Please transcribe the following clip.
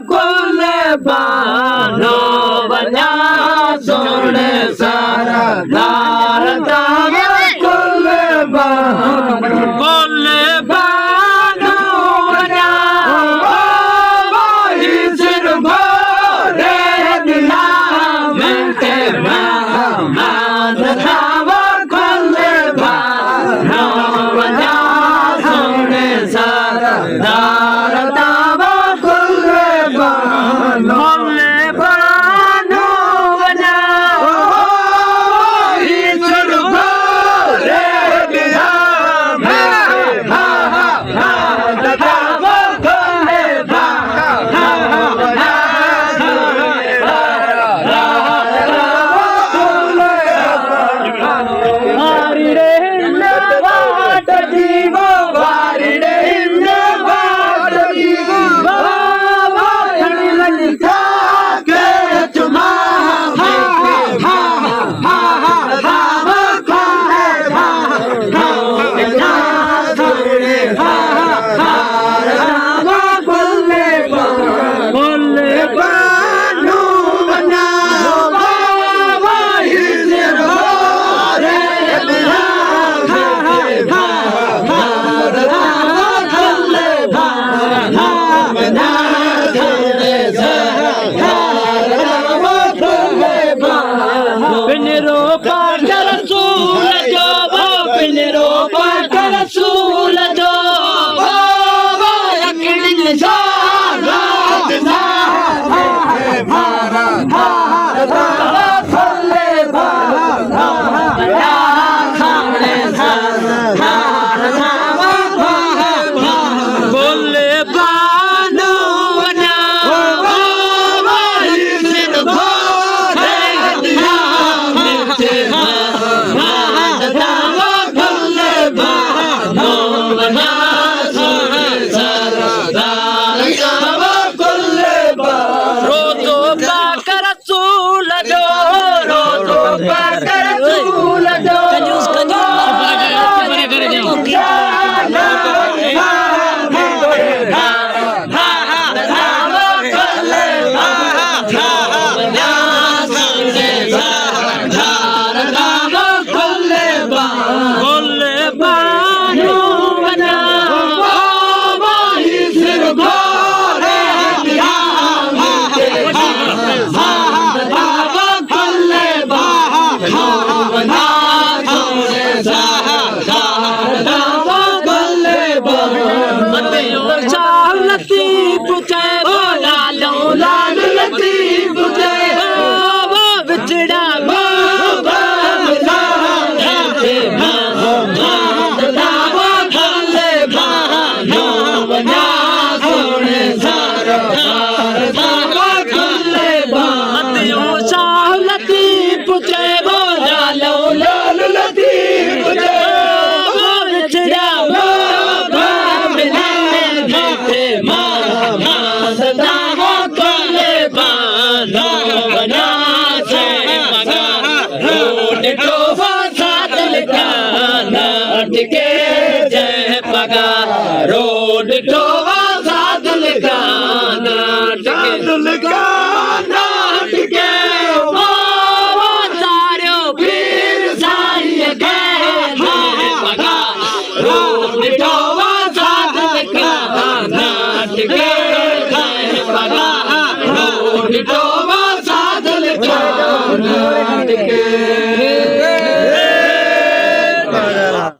कुर्बानो बना सुन सरदार तावा कुर्बानो कुर्बानो बना वही सिर भोरे दिला मिलते महमद तावा कुर्बानो बना सुन सरदार तावा कुर्बानो कुर्बानो बना वही सिर भोरे दिला मिलते महमद तावा रोड टोवा साधल गाना टिके वो सारो पीर साई कहना पगा रोड टोवा साधल गाना टिके पगा रोड टोवा साधल गाना